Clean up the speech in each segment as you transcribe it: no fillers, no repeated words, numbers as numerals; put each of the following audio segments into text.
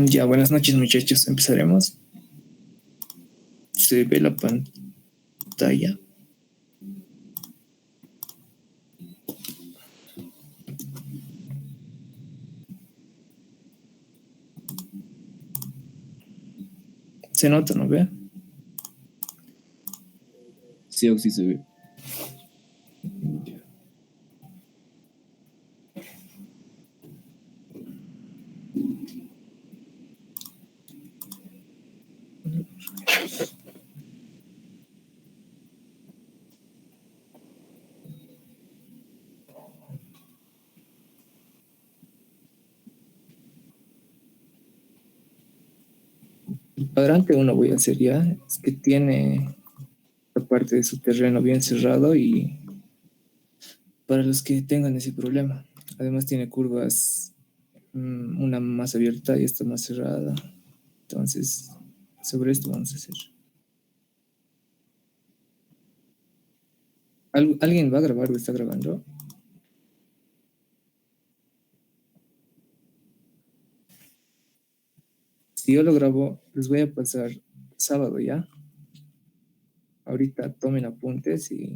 Ya, buenas noches muchachos, empezaremos. Se ve la pantalla. Se nota, ¿no ve? Sí, Oxy se ve. El cuadrante 1 voy a hacer ya. Es que tiene la parte de su terreno bien cerrado y para los que tengan ese problema. Además tiene curvas, una más abierta y esta más cerrada. Entonces, sobre esto vamos a hacer. ¿Alguien va a grabar o está grabando? Si yo lo grabo, les voy a pasar sábado ya. Ahorita tomen apuntes y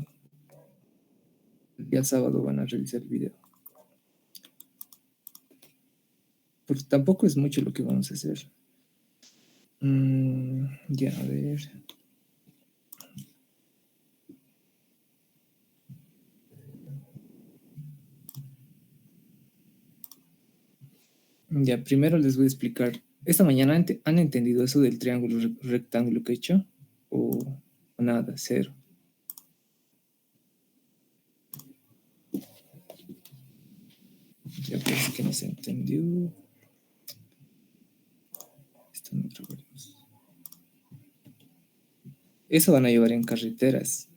el día sábado van a revisar el video. Porque tampoco es mucho lo que vamos a hacer. Ya, a ver. Ya, primero les voy a explicar. Esta mañana han entendido eso del triángulo rectángulo que he hecho, o nada, cero. Ya parece que no se entendió. Esto no trabajaremos. Eso van a llevar en carreteras.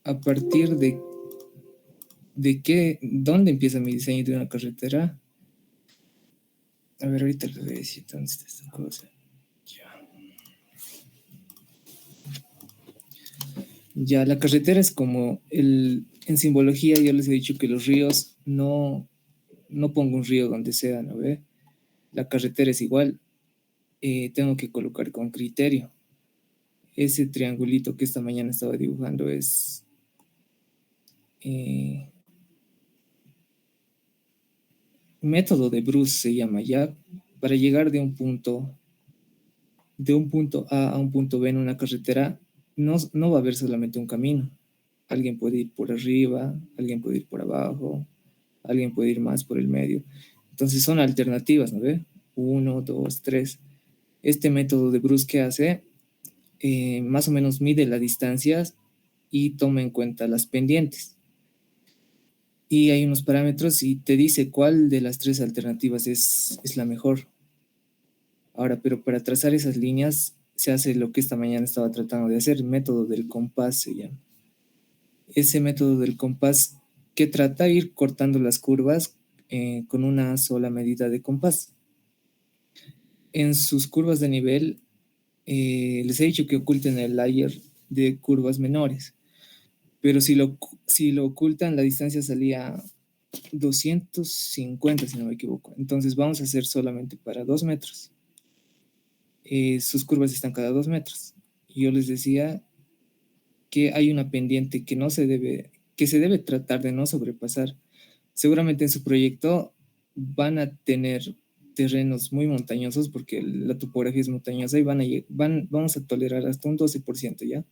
A partir de dónde empieza mi diseño de una carretera. A ver, ahorita les voy a decir dónde está esta cosa. Ya, la carretera es como en simbología yo les he dicho que los ríos no pongo un río donde sea, ¿no ve? La carretera es igual, tengo que colocar con criterio. Ese triangulito que esta mañana estaba dibujando es método de Bruce se llama ya, para llegar de un punto A a un punto B en una carretera, no va a haber solamente un camino. Alguien puede ir por arriba, alguien puede ir por abajo, alguien puede ir más por el medio. Entonces son alternativas, ¿no ve? 1, 2, 3. Este método de Bruce que hace, más o menos mide las distancias y toma en cuenta las pendientes. Y hay unos parámetros y te dice cuál de las tres alternativas es la mejor. Ahora, pero para trazar esas líneas se hace lo que esta mañana estaba tratando de hacer, el método del compás se llama. Ese método del compás que trata de ir cortando las curvas con una sola medida de compás. En sus curvas de nivel, les he dicho que oculten el layer de curvas menores, pero si lo ocultan, la distancia salía 250, si no me equivoco. Entonces vamos a hacer solamente para 2 metros. Sus curvas están cada 2 metros. Y yo les decía que hay una pendiente que se debe tratar de no sobrepasar. Seguramente en su proyecto van a tener terrenos muy montañosos porque la topografía es montañosa y vamos a tolerar hasta un 12% ya,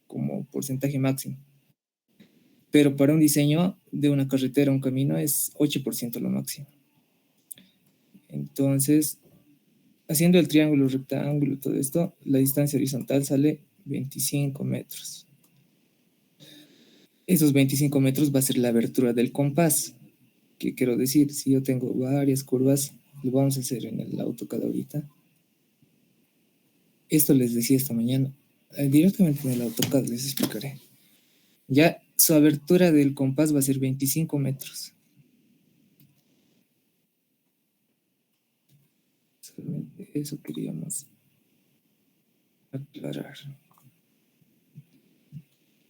como porcentaje máximo. Pero para un diseño de una carretera, un camino, es 8% lo máximo. Entonces, haciendo el triángulo, rectángulo, todo esto, la distancia horizontal sale 25 metros. Esos 25 metros va a ser la abertura del compás. ¿Qué quiero decir? Si yo tengo varias curvas, lo vamos a hacer en el AutoCAD ahorita. Esto les decía esta mañana. Directamente en el AutoCAD les explicaré. Ya su abertura del compás va a ser 25 metros. Solamente eso queríamos aclarar.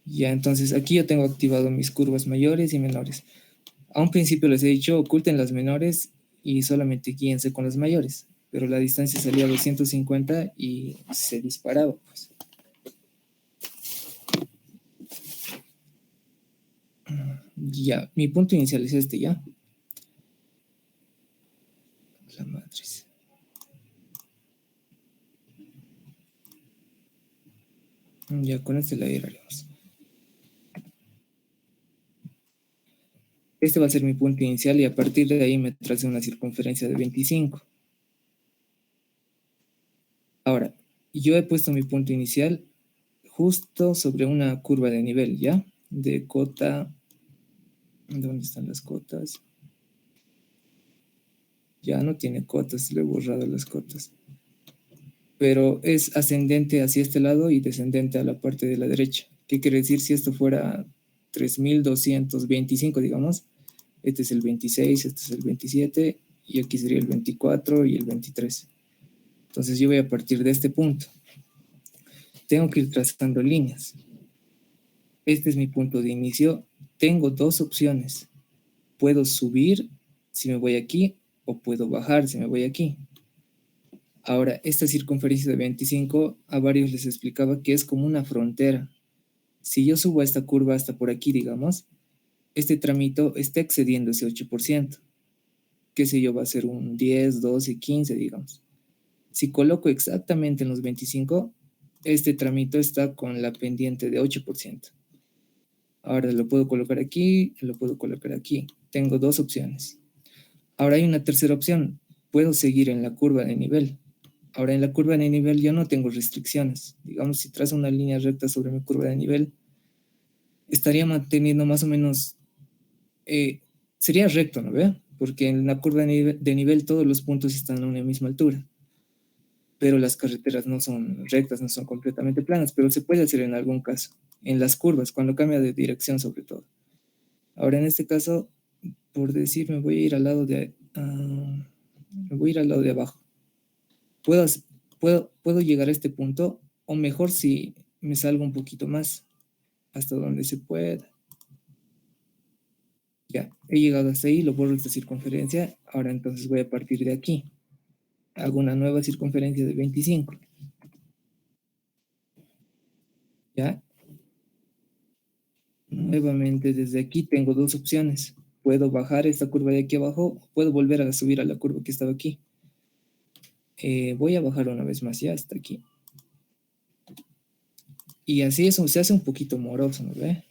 Ya, entonces aquí yo tengo activado mis curvas mayores y menores. A un principio les he dicho, oculten las menores y solamente guíense con las mayores. Pero la distancia salía a 250 y se disparaba, pues. Ya, mi punto inicial es este, ya. La matriz. Ya, con este la haremos. Este va a ser mi punto inicial y a partir de ahí me trace una circunferencia de 25. Ahora, yo he puesto mi punto inicial justo sobre una curva de nivel, ¿ya? De cota. ¿Dónde están las cotas? Ya no tiene cotas, le he borrado las cotas. Pero es ascendente hacia este lado y descendente a la parte de la derecha. ¿Qué quiere decir si esto fuera 3225, digamos? Este es el 26, este es el 27, y aquí sería el 24 y el 23. Entonces yo voy a partir de este punto. Tengo que ir trazando líneas. Este es mi punto de inicio. Tengo dos opciones. Puedo subir si me voy aquí o puedo bajar si me voy aquí. Ahora, esta circunferencia de 25 a varios les explicaba que es como una frontera. Si yo subo a esta curva hasta por aquí, digamos, este tramito está excediendo ese 8%. Qué sé yo, va a ser un 10, 12, 15, digamos. Si coloco exactamente en los 25, este tramito está con la pendiente de 8%. Ahora lo puedo colocar aquí, lo puedo colocar aquí. Tengo dos opciones. Ahora hay una tercera opción. Puedo seguir en la curva de nivel. Ahora en la curva de nivel yo no tengo restricciones. Digamos, si trazo una línea recta sobre mi curva de nivel, estaría manteniendo más o menos, sería recto, ¿no ve? Porque en la curva de nivel todos los puntos están a una misma altura. Pero las carreteras no son rectas, no son completamente planas, pero se puede hacer en algún caso, en las curvas, cuando cambia de dirección sobre todo. Ahora en este caso, por decir, me voy a ir al lado de, me voy a ir al lado de abajo. Puedo llegar a este punto, o mejor si me salgo un poquito más, hasta donde se pueda. Ya, he llegado hasta ahí, lo borro esta circunferencia, ahora entonces voy a partir de aquí. Hago una nueva circunferencia de 25. ¿Ya? Nuevamente desde aquí tengo dos opciones. Puedo bajar esta curva de aquí abajo, o puedo volver a subir a la curva que estaba aquí. Voy a bajar una vez más ya hasta aquí. Y así eso se hace un poquito moroso, ¿no ve?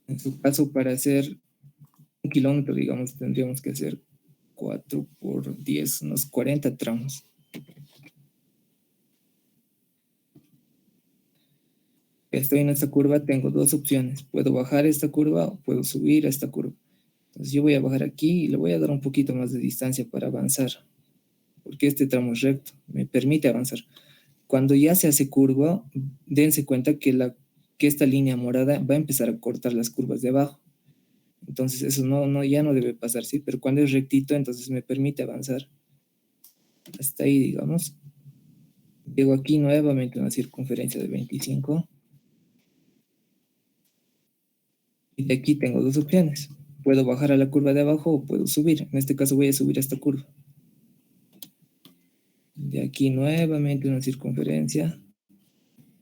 En su caso, para hacer 1 kilómetro, digamos, tendríamos que hacer 4 por 10, unos 40 tramos. Estoy en esta curva, tengo dos opciones. Puedo bajar esta curva o puedo subir a esta curva. Entonces yo voy a bajar aquí y le voy a dar un poquito más de distancia para avanzar, porque este tramo es recto, me permite avanzar. Cuando ya se hace curva, dense cuenta que esta línea morada va a empezar a cortar las curvas de abajo. Entonces eso ya no debe pasar, ¿sí? Pero cuando es rectito, entonces me permite avanzar. Hasta ahí, digamos. Llego aquí nuevamente a una circunferencia de 25. Y de aquí tengo dos opciones. Puedo bajar a la curva de abajo o puedo subir. En este caso voy a subir a esta curva. De aquí nuevamente una circunferencia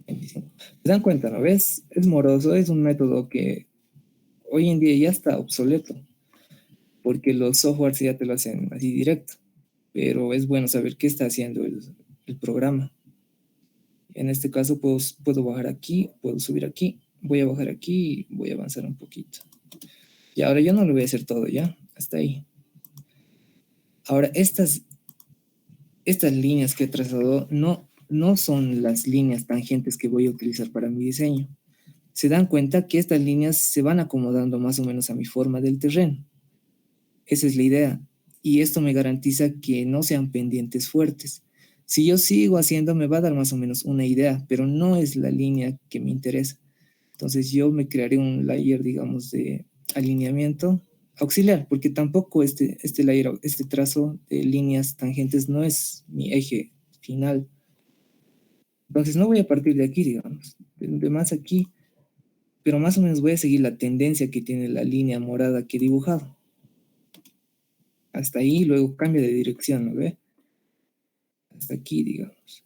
25. ¿Se dan cuenta, no ves? Es moroso, es un método que hoy en día ya está obsoleto, porque los softwares ya te lo hacen así directo, pero es bueno saber qué está haciendo el programa. En este caso puedo bajar aquí, puedo subir aquí, voy a bajar aquí y voy a avanzar un poquito. Y ahora yo no lo voy a hacer todo, ya, hasta ahí. Ahora, estas líneas que he trazado no son las líneas tangentes que voy a utilizar para mi diseño. Se dan cuenta que estas líneas se van acomodando más o menos a mi forma del terreno. Esa es la idea. Y esto me garantiza que no sean pendientes fuertes. Si yo sigo haciendo, me va a dar más o menos una idea, pero no es la línea que me interesa. Entonces yo me crearé un layer, digamos, de alineamiento auxiliar, porque tampoco este layer, este trazo de líneas tangentes no es mi eje final. Entonces no voy a partir de aquí, digamos, de más aquí, pero más o menos voy a seguir la tendencia que tiene la línea morada que he dibujado. hasta ahí, luego cambia de dirección, ¿no ve? Hasta aquí, digamos.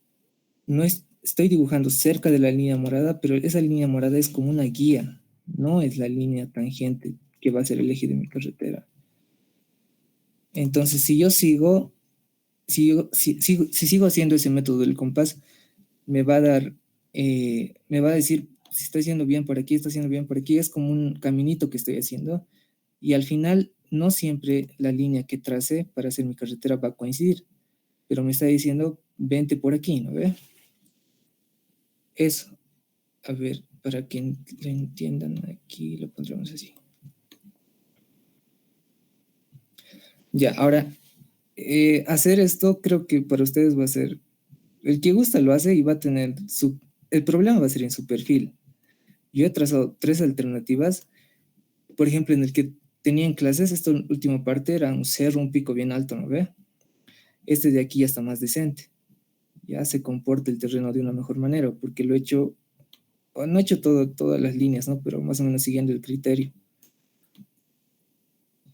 No estoy dibujando cerca de la línea morada, pero esa línea morada es como una guía, no es la línea tangente que va a ser el eje de mi carretera. Entonces, si yo sigo, si sigo haciendo ese método del compás, me va a dar, me va a decir si estoy haciendo bien por aquí, estoy haciendo bien por aquí, es como un caminito que estoy haciendo, y al final no siempre la línea que trace para hacer mi carretera va a coincidir, pero me está diciendo, vente por aquí, ¿no ve? Eso, a ver, para que lo entiendan aquí, lo pondremos así. Ya, ahora, hacer esto creo que para ustedes va a ser, el que gusta lo hace y va a tener el problema va a ser en su perfil. Yo he trazado 3 alternativas, por ejemplo, en el que tenía en clases, esta última parte era un cerro, un pico bien alto, ¿no ve? Este de aquí ya está más decente, ya se comporta el terreno de una mejor manera, porque lo he hecho, no he hecho todas las líneas, ¿no? Pero más o menos siguiendo el criterio.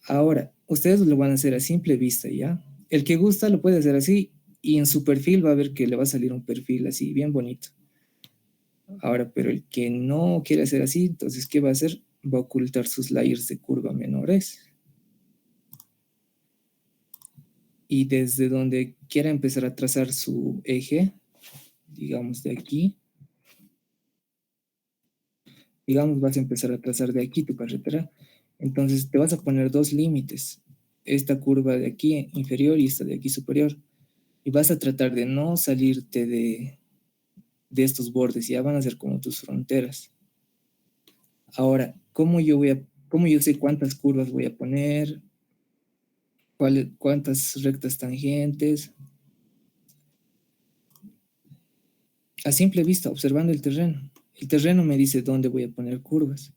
Ahora, ustedes lo van a hacer a simple vista, ¿ya? El que gusta lo puede hacer así y en su perfil va a ver que le va a salir un perfil así, bien bonito. Ahora, pero el que no quiere hacer así, entonces, ¿qué va a hacer? Va a ocultar sus layers de curva menores. Y desde donde quiera empezar a trazar su eje, digamos de aquí, digamos vas a empezar a trazar de aquí tu carretera, entonces te vas a poner 2 límites, esta curva de aquí inferior y esta de aquí superior, y vas a tratar de no salirte de estos bordes, ya van a ser como tus fronteras. Ahora, ¿cómo yo sé cuántas curvas voy a poner? ¿Cuántas rectas tangentes? A simple vista, observando el terreno. El terreno me dice dónde voy a poner curvas.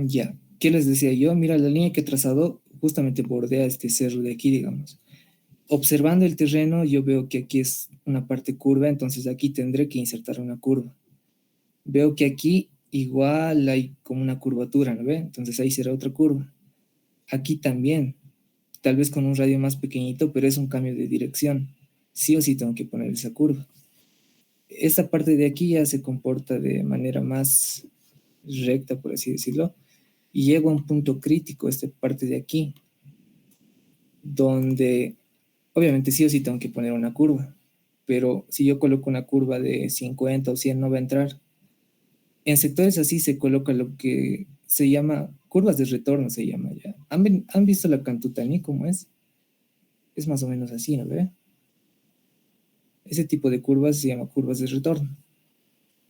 Ya, ¿qué les decía yo? Mira, la línea que he trazado justamente bordea este cerro de aquí, digamos. Observando el terreno, yo veo que aquí es una parte curva, entonces aquí tendré que insertar una curva. Veo que aquí igual hay como una curvatura, ¿no ve? Entonces ahí será otra curva. Aquí también, tal vez con un radio más pequeñito, pero es un cambio de dirección. Sí o sí tengo que poner esa curva. Esta parte de aquí ya se comporta de manera más recta, por así decirlo, y llego a un punto crítico, esta parte de aquí, donde obviamente sí o sí tengo que poner una curva, pero si yo coloco una curva de 50 o 100 no va a entrar. En sectores así se coloca lo que se llama curvas de retorno, se llama ya. ¿Han visto la Cantutani cómo es? Es más o menos así, ¿no ve? Ese tipo de curvas se llama curvas de retorno.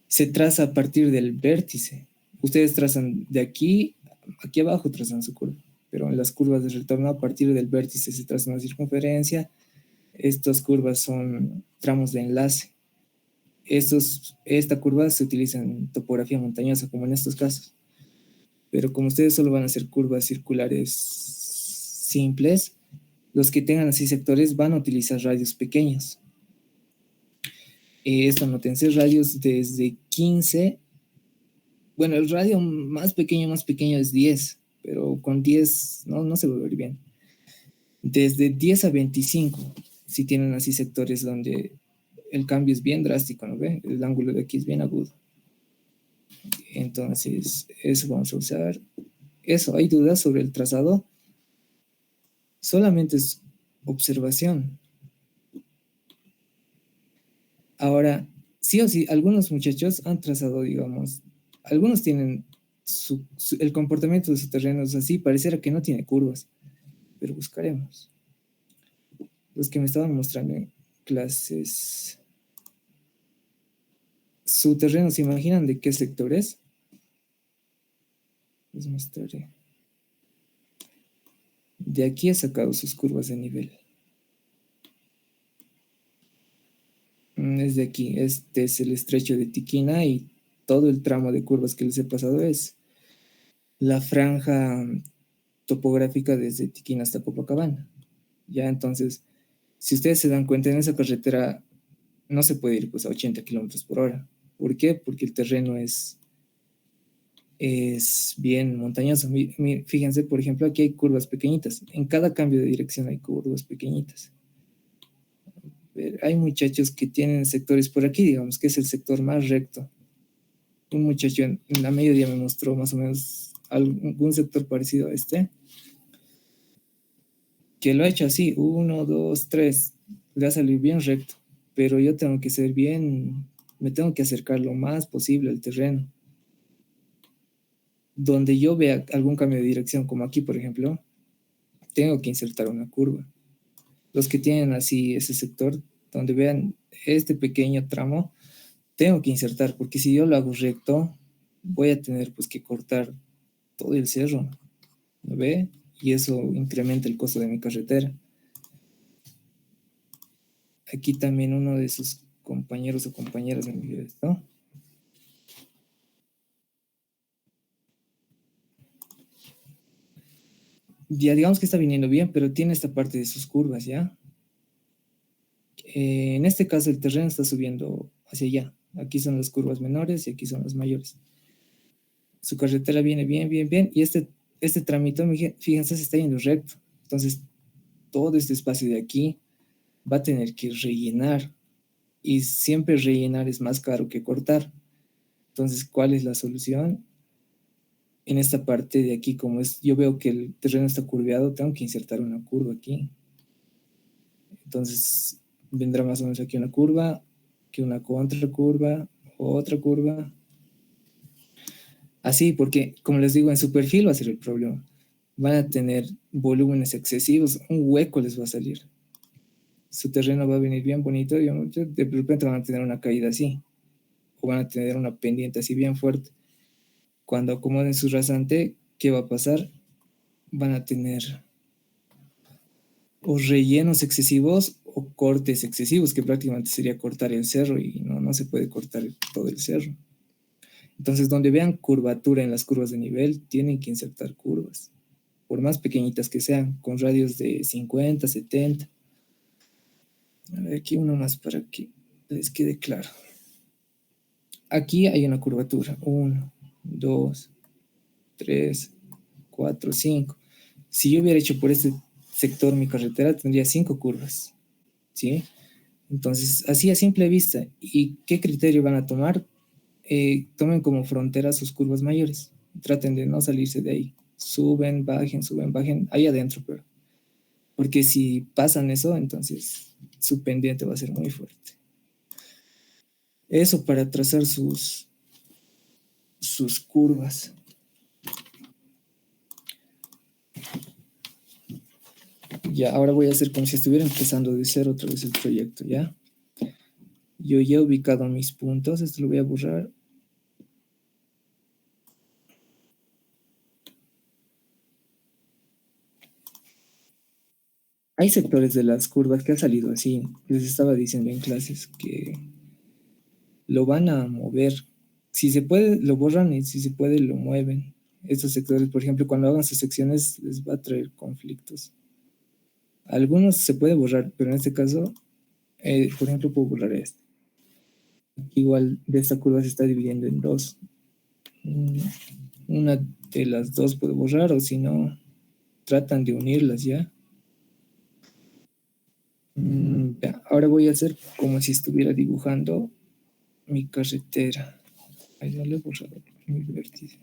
Se traza a partir del vértice. Ustedes trazan de aquí abajo trazan su curva, pero en las curvas de retorno a partir del vértice se traza una circunferencia. Estas curvas son tramos de enlace. Esta curva se utiliza en topografía montañosa, como en estos casos. Pero como ustedes solo van a hacer curvas circulares simples, los que tengan así sectores van a utilizar radios pequeños. Esto notense radios desde 15. Bueno, el radio más pequeño es 10, pero con 10 no se va a ver bien. Desde 10 a 25, si tienen así sectores donde el cambio es bien drástico, ¿no ve? El ángulo de aquí es bien agudo. Entonces, eso vamos a usar. Eso, ¿hay dudas sobre el trazado? Solamente es observación. Ahora, sí o sí, algunos muchachos han trazado, digamos, algunos tienen el comportamiento de su terreno es así, pareciera que no tiene curvas, pero buscaremos. Los que me estaban mostrando en clases, su terreno, ¿se imaginan de qué sector es? Les mostraré. De aquí he sacado sus curvas de nivel. Es de aquí, este es el estrecho de Tiquina y todo el tramo de curvas que les he pasado es la franja topográfica desde Tiquín hasta Copacabana. Ya, entonces, si ustedes se dan cuenta, en esa carretera no se puede ir pues a 80 kilómetros por hora. ¿Por qué? Porque el terreno es bien montañoso. Fíjense, por ejemplo, aquí hay curvas pequeñitas. En cada cambio de dirección hay curvas pequeñitas. Hay muchachos que tienen sectores por aquí, digamos, que es el sector más recto. Un muchacho en la mediodía me mostró más o menos algún sector parecido a este, que lo ha hecho así, 1, 2, 3, le va a salir bien recto, pero yo tengo que ser bien, me tengo que acercar lo más posible al terreno. Donde yo vea algún cambio de dirección, como aquí, por ejemplo, tengo que insertar una curva. Los que tienen así ese sector, donde vean este pequeño tramo, tengo que insertar, porque si yo lo hago recto, voy a tener pues que cortar todo el cerro, ¿lo ve? Y eso incrementa el costo de mi carretera. Aquí también uno de sus compañeros o compañeras me envió esto. Ya digamos que está viniendo bien, pero tiene esta parte de sus curvas, ¿ya? En este caso el terreno está subiendo hacia allá. Aquí son las curvas menores y aquí son las mayores. Su carretera viene bien, bien, bien. Y este tramito, fíjense, se está yendo recto. Entonces, todo este espacio de aquí va a tener que rellenar. Y siempre rellenar es más caro que cortar. Entonces, ¿cuál es la solución? En esta parte de aquí, como es, yo veo que el terreno está curveado, tengo que insertar una curva aquí. Entonces, vendrá más o menos aquí una curva, que una contracurva, otra curva. Así, porque, como les digo, en su perfil va a ser el problema. Van a tener volúmenes excesivos, un hueco les va a salir. Su terreno va a venir bien bonito, digamos, de repente van a tener una caída así, o van a tener una pendiente así bien fuerte. Cuando acomoden su rasante, ¿qué va a pasar? Van a tener o rellenos excesivos o cortes excesivos, que prácticamente sería cortar el cerro y no se puede cortar todo el cerro. Entonces, donde vean curvatura en las curvas de nivel, tienen que insertar curvas, por más pequeñitas que sean, con radios de 50, 70. A ver, aquí uno más para que les quede claro. Aquí hay una curvatura, 1, 2, 3, 4, 5. Si yo hubiera hecho por este sector mi carretera, tendría 5 curvas, ¿sí? Entonces, así a simple vista. ¿Y qué criterio van a tomar? Tomen como frontera sus curvas mayores. Traten de no salirse de ahí. Suben, bajen, ahí adentro, pero. Porque si pasan eso, entonces su pendiente va a ser muy fuerte. Eso para trazar sus curvas. Ya, ahora voy a hacer como si estuviera empezando de cero otra vez el proyecto, ¿ya? Yo ya he ubicado mis puntos, esto lo voy a borrar. Hay sectores de las curvas que han salido así. Les estaba diciendo en clases que lo van a mover. Si se puede, lo borran y si se puede, lo mueven. Estos sectores, por ejemplo, cuando hagan sus secciones, les va a traer conflictos. Algunos se puede borrar, pero en este caso, por ejemplo, puedo borrar este. Igual de esta curva se está dividiendo en dos. Una de las dos puedo borrar, o si no, tratan de unirlas ya. Ya. Ahora voy a hacer como si estuviera dibujando mi carretera. Ahí no le he borrado mi vértice.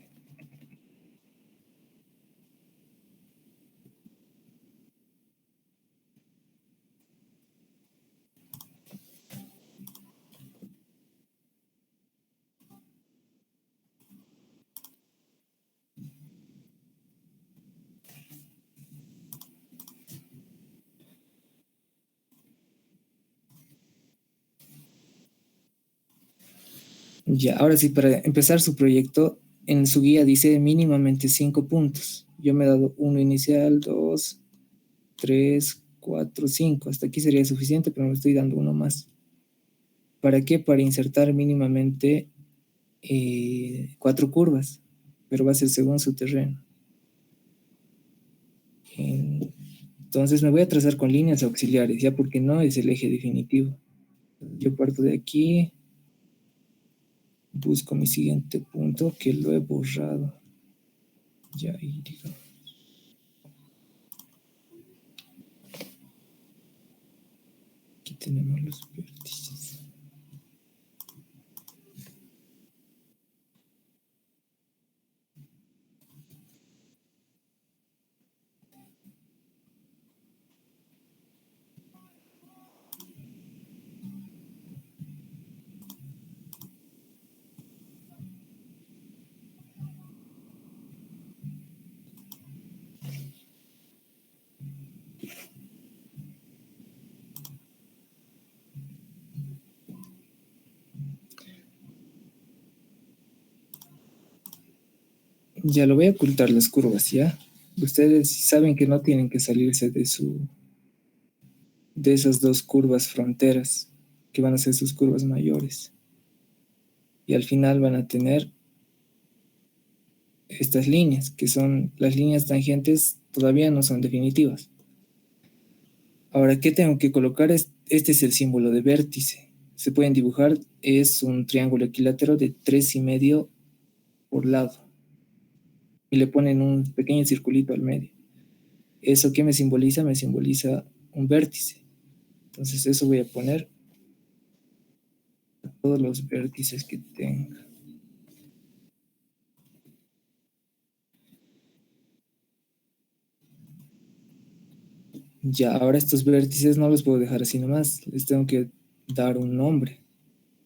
Ya, ahora sí, para empezar su proyecto, en su guía dice mínimamente 5 puntos. Yo me he dado uno inicial, 2, 3, 4, 5. Hasta aquí sería suficiente, pero me estoy dando uno más. ¿Para qué? Para insertar mínimamente 4 curvas, pero va a ser según su terreno. Entonces me voy a trazar con líneas auxiliares, ya porque no es el eje definitivo. Yo parto de aquí, busco mi siguiente punto que lo he borrado. Ya, y digo. Aquí tenemos los vértices. Ya lo voy a ocultar las curvas, ¿ya? Ustedes saben que no tienen que salirse de esas 2 curvas fronteras, que van a ser sus curvas mayores. Y al final van a tener estas líneas, que son las líneas tangentes, todavía no son definitivas. Ahora, ¿qué tengo que colocar? Este es el símbolo de vértice. Se pueden dibujar, es un triángulo equilátero de 3,5 por lado. Y le ponen un pequeño circulito al medio. ¿Eso qué me simboliza? Me simboliza un vértice. Entonces eso voy a poner a todos los vértices que tenga. Ya, ahora estos vértices no los puedo dejar así nomás. Les tengo que dar un nombre.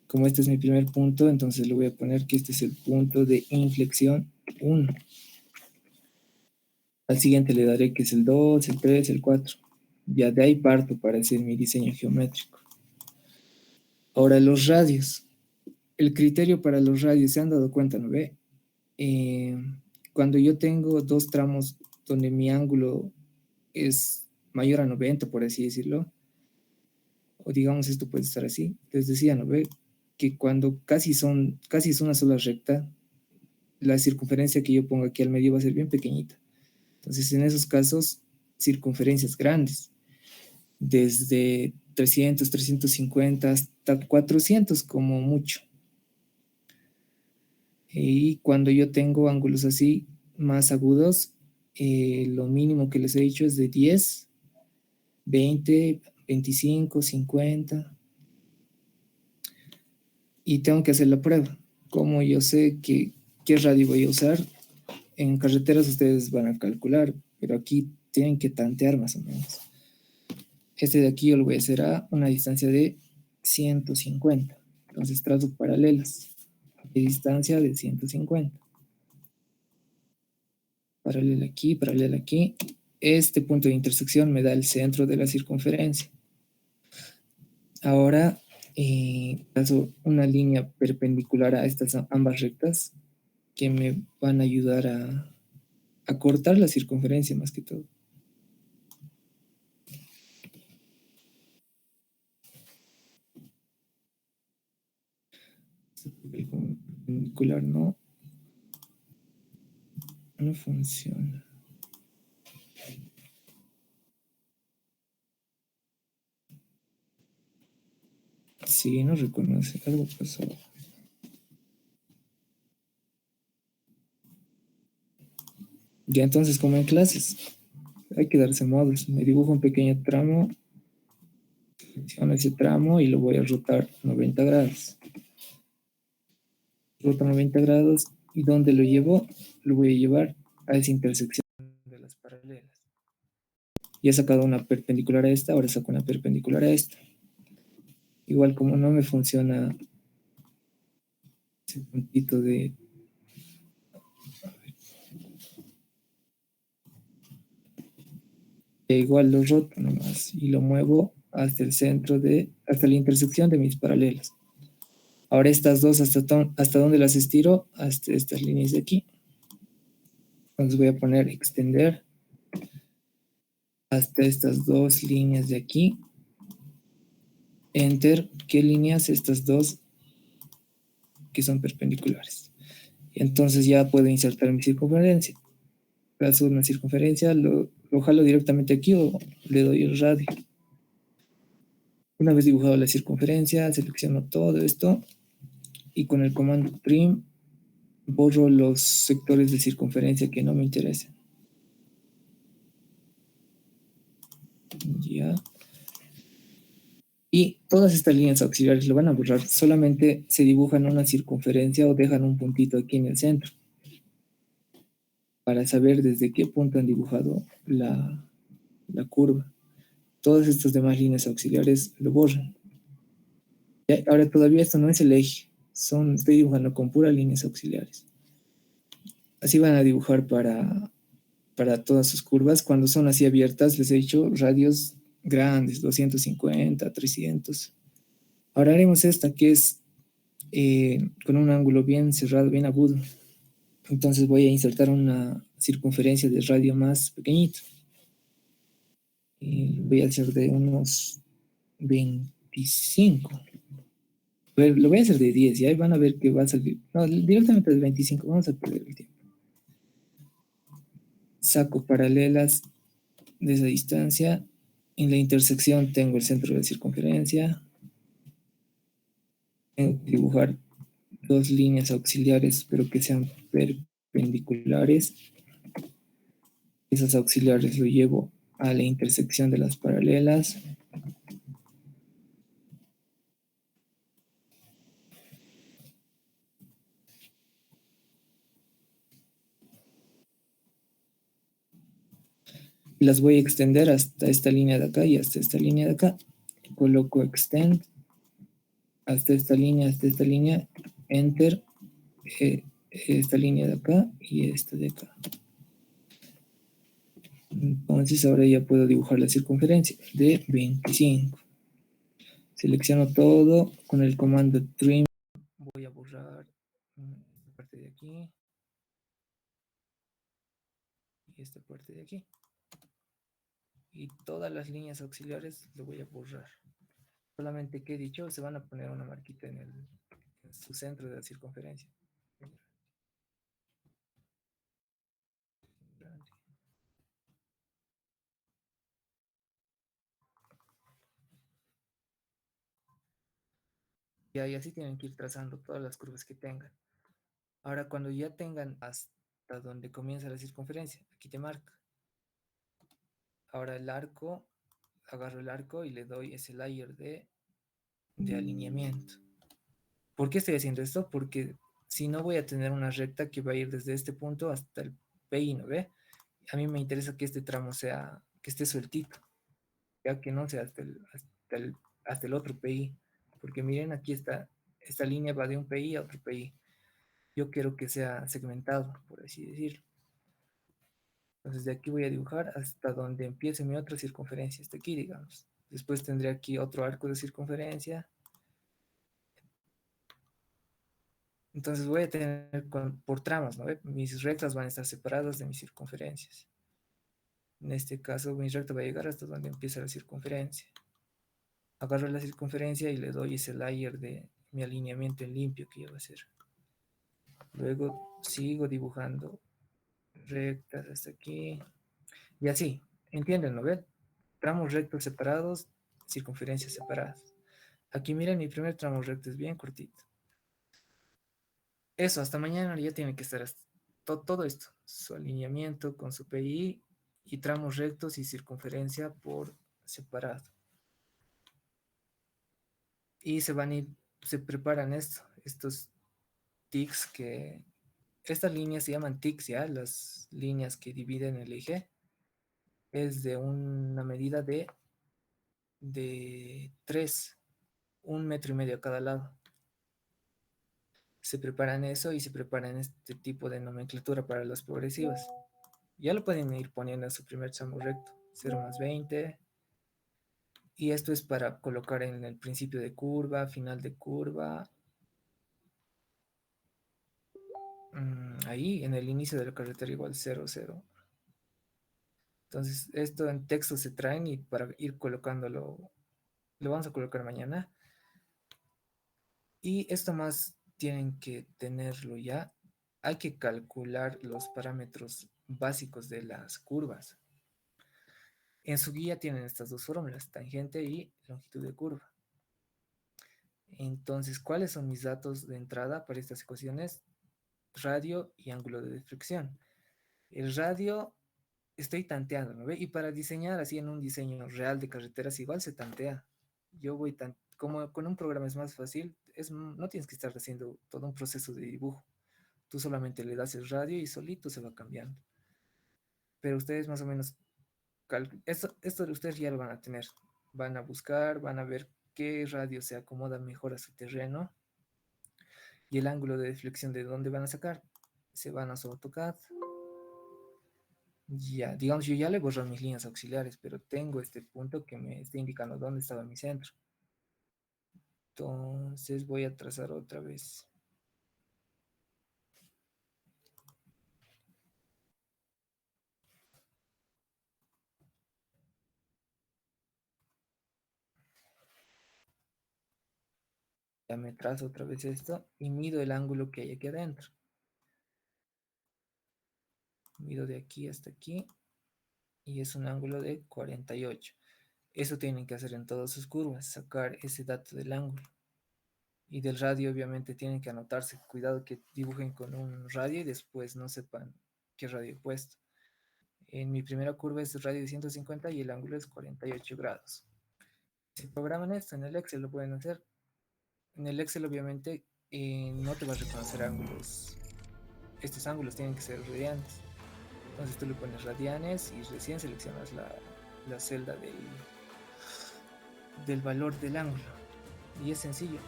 Como este es mi primer punto, entonces le voy a poner que este es el punto de inflexión 1. Al siguiente le daré que es el 2, el 3, el 4. Ya de ahí parto para hacer mi diseño geométrico. Ahora los radios. El criterio para los radios, ¿se han dado cuenta, no ve? Cuando yo tengo 2 tramos donde mi ángulo es mayor a 90, por así decirlo, o digamos esto puede estar así, les decía, ¿no ve? Que cuando casi es una sola recta, la circunferencia que yo pongo aquí al medio va a ser bien pequeñita. Entonces, en esos casos, circunferencias grandes, desde 300, 350 hasta 400 como mucho. Y cuando yo tengo ángulos así más agudos, lo mínimo que les he dicho es de 10, 20, 25, 50. Y tengo que hacer la prueba. Como yo sé qué radio voy a usar, en carreteras ustedes van a calcular, pero aquí tienen que tantear más o menos. Este de aquí yo lo voy a hacer a una distancia de 150. Entonces trazo paralelas de distancia de 150. Paralela aquí, paralela aquí. Este punto de intersección me da el centro de la circunferencia. Ahora trazo una línea perpendicular a estas ambas rectas que me van a ayudar a cortar la circunferencia más que todo. El perpendicular no funciona. Sí, no reconoce, algo pasó. Ya entonces, como en clases, hay que darse modos. Me dibujo un pequeño tramo, selecciono ese tramo y lo voy a rotar 90 grados. Rota 90 grados y donde lo llevo, lo voy a llevar a esa intersección de las paralelas. Ya he sacado una perpendicular a esta, ahora saco una perpendicular a esta. Igual como no me funciona ese puntito de... igual lo roto nomás y lo muevo hasta el centro hasta la intersección de mis paralelas. Ahora estas dos, ¿hasta dónde las estiro? Hasta estas líneas de aquí. Entonces voy a poner extender hasta estas 2 líneas de aquí. Enter, ¿qué líneas? Estas 2 que son perpendiculares. Y entonces ya puedo insertar mi circunferencia. Trazo una circunferencia, lo jalo directamente aquí o le doy el radio. Una vez dibujado la circunferencia, selecciono todo esto y con el comando trim borro los sectores de circunferencia que no me interesan. Ya. Y todas estas líneas auxiliares lo van a borrar, solamente se dibujan una circunferencia o dejan un puntito aquí en el centro para saber desde qué punto han dibujado la curva. Todas estas demás líneas auxiliares lo borran. Ya, ahora todavía esto no es el eje, estoy dibujando con puras líneas auxiliares. Así van a dibujar para todas sus curvas. Cuando son así abiertas, les he dicho radios grandes, 250, 300. Ahora haremos esta que es con un ángulo bien cerrado, bien agudo. Entonces voy a insertar una circunferencia de radio más pequeñito. Voy a hacer de unos 25. Lo voy a hacer de 10 y ahí van a ver que va a salir. No, directamente de 25. Vamos a perder el tiempo. Saco paralelas de esa distancia. En la intersección tengo el centro de la circunferencia. Tengo que dibujar dos líneas auxiliares, pero que sean perpendiculares. Esos auxiliares lo llevo a la intersección de las paralelas. Las voy a extender hasta esta línea de acá y hasta esta línea de acá. Coloco extend hasta esta línea, enter, esta línea de acá y esta de acá. Entonces ahora ya puedo dibujar la circunferencia de 25. Selecciono todo con el comando trim. Voy a borrar esta parte de aquí y esta parte de aquí. Y todas las líneas auxiliares lo voy a borrar. Solamente que he dicho, se van a poner una marquita en su centro de la circunferencia. Y ahí así tienen que ir trazando todas las curvas que tengan. Ahora, cuando ya tengan hasta donde comienza la circunferencia, aquí te marca. Ahora el arco, agarro el arco y le doy ese layer de alineamiento. ¿Por qué estoy haciendo esto? Porque si no voy a tener una recta que va a ir desde este punto hasta el PI, ¿no ve? A mí me interesa que este tramo sea, que esté sueltito, ya que no sea hasta el otro PI. Porque miren, aquí está, esta línea va de un PI a otro PI. Yo quiero que sea segmentado, por así decirlo. Entonces de aquí voy a dibujar hasta donde empiece mi otra circunferencia, hasta aquí, digamos. Después tendré aquí otro arco de circunferencia. Entonces voy a tener por tramos, ¿no? Mis rectas van a estar separadas de mis circunferencias. En este caso, mi recta va a llegar hasta donde empieza la circunferencia. Agarro la circunferencia y le doy ese layer de mi alineamiento en limpio que yo voy a hacer. Luego sigo dibujando rectas hasta aquí. Y así, ¿entienden, no ven? Tramos rectos separados, circunferencias separadas. Aquí miren, mi primer tramo recto es bien cortito. Eso, hasta mañana ya tiene que estar todo esto. Su alineamiento con su PI y tramos rectos y circunferencia por separado. Y se van a ir, se preparan estos tics que... Estas líneas se llaman tics, ¿ya? Las líneas que dividen el eje. Es de una medida de 3, 1,5 metros a cada lado. Se preparan eso y se preparan este tipo de nomenclatura para las progresivas. Ya lo pueden ir poniendo en su primer tramo recto, 0 más 20. Y esto es para colocar en el principio de curva, final de curva. Ahí en el inicio de la carretera igual 0, 0. Entonces esto en texto se traen y para ir colocándolo, lo vamos a colocar mañana. Y esto más tienen que tenerlo ya. Hay que calcular los parámetros básicos de las curvas. En su guía tienen estas dos fórmulas, tangente y longitud de curva. Entonces, ¿cuáles son mis datos de entrada para estas ecuaciones? Radio y ángulo de deflexión. El radio estoy tanteando, ¿no ve? Y para diseñar así en un diseño real de carreteras igual se tantea. Yo voy como con un programa es más fácil, no tienes que estar haciendo todo un proceso de dibujo. Tú solamente le das el radio y solito se va cambiando. Pero ustedes más o menos, esto de ustedes ya lo van a tener. Van a buscar, van a ver qué radio se acomoda mejor a su terreno y el ángulo de deflexión de dónde van a sacar. Se van a su AutoCAD. Ya, digamos, yo ya le borro mis líneas auxiliares, pero tengo este punto que me está indicando dónde estaba mi centro. Entonces voy a trazar otra vez. Ya me trazo otra vez esto y mido el ángulo que hay aquí adentro. Mido de aquí hasta aquí y es un ángulo de 48. Eso tienen que hacer en todas sus curvas, sacar ese dato del ángulo. Y del radio obviamente tienen que anotarse. Cuidado que dibujen con un radio y después no sepan qué radio he puesto. En mi primera curva es radio de 150 y el ángulo es 48 grados. Si programan esto en el Excel lo pueden hacer. En el Excel obviamente no te va a reconocer ángulos. Estos ángulos tienen que ser radianes. Entonces tú le pones radianes y recién seleccionas la celda del valor del ángulo. Y es sencillo.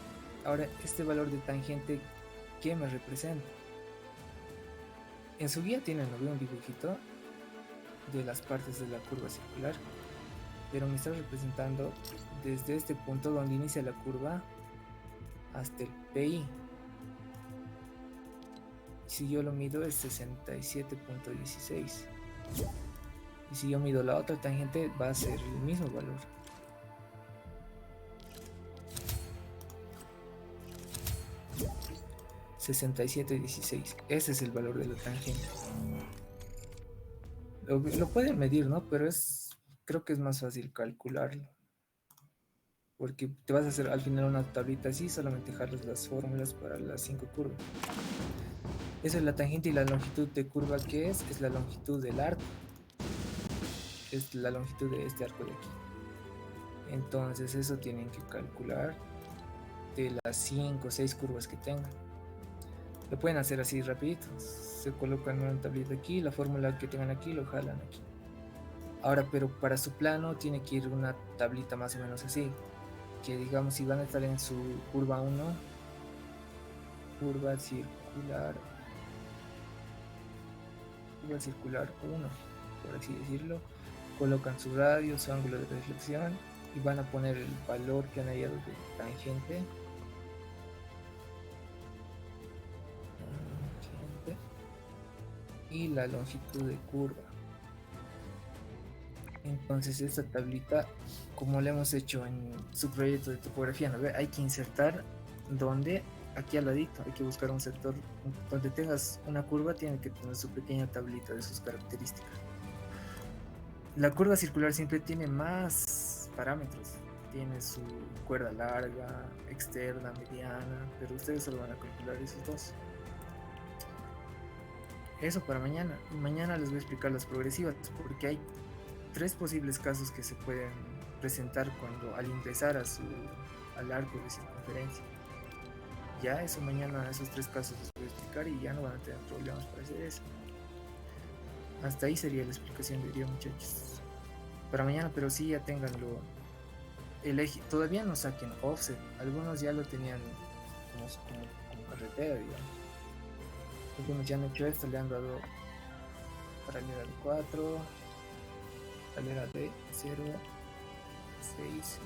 Ahora, este valor de tangente, ¿qué me representa? En su guía tienen un dibujito de las partes de la curva circular, pero me está representando desde este punto donde inicia la curva hasta el PI. Si yo lo mido es 67.16. Y si yo mido la otra tangente va a ser el mismo valor. $67.16. Ese es el valor de la tangente. Lo pueden medir, ¿no? Pero creo que es más fácil calcularlo. Porque te vas a hacer al final una tablita así, solamente dejarles las fórmulas para las 5 curvas. Esa es la tangente y la longitud de curva que es la longitud del arco. Es la longitud de este arco de aquí. Entonces eso tienen que calcular de las 5 o 6 curvas que tengan. Lo pueden hacer así rapidito. Se colocan una tablita aquí, la fórmula que tengan aquí lo jalan aquí. Ahora, pero para su plano tiene que ir una tablita más o menos así. Que digamos, si van a estar en su curva 1, curva circular 1, por así decirlo, colocan su radio, su ángulo de reflexión y van a poner el valor que han hallado de tangente y la longitud de curva. Entonces esta tablita, como lo hemos hecho en su proyecto de topografía, ¿no? Hay que insertar donde, aquí al ladito, hay que buscar un sector donde tengas una curva, tiene que tener su pequeña tablita de sus características. La curva circular siempre tiene más parámetros, tiene su cuerda larga, externa, mediana, pero ustedes solo van a calcular esos dos. Eso para mañana. Mañana les voy a explicar las progresivas, porque hay 3 posibles casos que se pueden presentar cuando al ingresar al arco de circunferencia. Ya eso mañana, esos 3 casos les voy a explicar y ya no van a tener problemas para hacer eso. Hasta ahí sería la explicación de día, muchachos. Para mañana, pero sí ya tenganlo. El eje, todavía no saquen offset. Algunos ya lo tenían como carretera, digamos. Algunos ya han hecho esto, le han dado paralela de 4, paralela de 0, 6.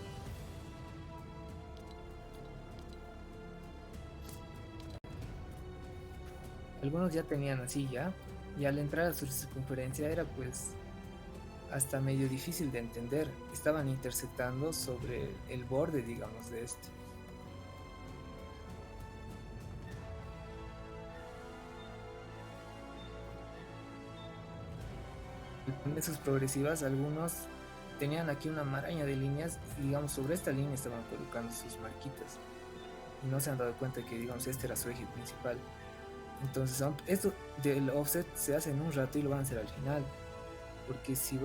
Algunos ya tenían así ya, y al entrar a su circunferencia era pues hasta medio difícil de entender. Estaban intersectando sobre el borde, digamos, de este. Con esas progresivas, algunos tenían aquí una maraña de líneas y, digamos, sobre esta línea estaban colocando sus marquitas y no se han dado cuenta que, digamos, este era su eje principal. Entonces, esto del offset se hace en un rato y lo van a hacer al final, porque si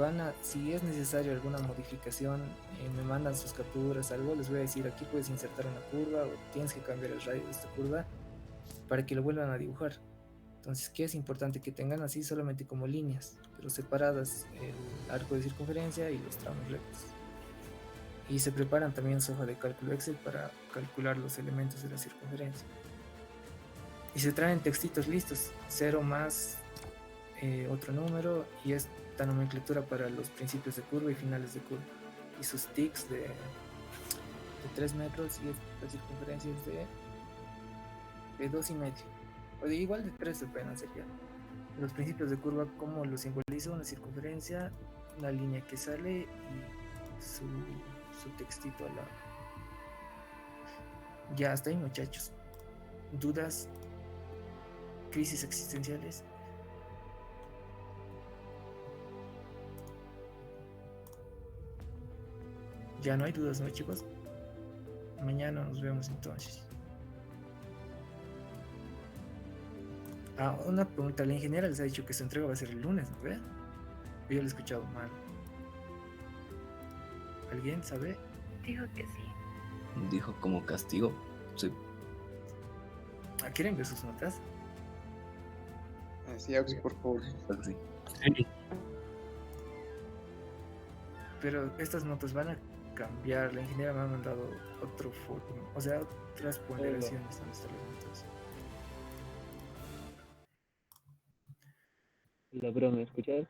es necesario alguna modificación, me mandan sus capturas, algo, les voy a decir, aquí puedes insertar una curva o tienes que cambiar el radio de esta curva para que lo vuelvan a dibujar. Entonces, ¿qué es importante? Que tengan así solamente como líneas, pero separadas el arco de circunferencia y los tramos rectos. Y se preparan también su hoja de cálculo Excel para calcular los elementos de la circunferencia. Y se traen textitos listos, cero más otro número, y esta nomenclatura para los principios de curva y finales de curva. Y sus ticks de 3 metros y esta circunferencia es de 2,5. O de igual de 3 se pueden hacer ya. Los principios de curva, como lo simboliza una circunferencia, la línea que sale y su textito al lado. Ya hasta ahí, muchachos. ¿Dudas? ¿Crisis existenciales? Ya no hay dudas, ¿no, chicos? Mañana nos vemos entonces. Ah, una pregunta. La ingeniera les ha dicho que su entrega va a ser el lunes, ¿no ve? Yo lo he escuchado mal. ¿Alguien sabe? Dijo que sí. Dijo como castigo. Sí. ¿Quieren ver sus notas? Sí, Aux, por favor. Sí. Pero estas notas van a cambiar. La ingeniera me ha mandado otro foro, o sea, otras ponderaciones donde están las notas. La broma, ¿escuchas?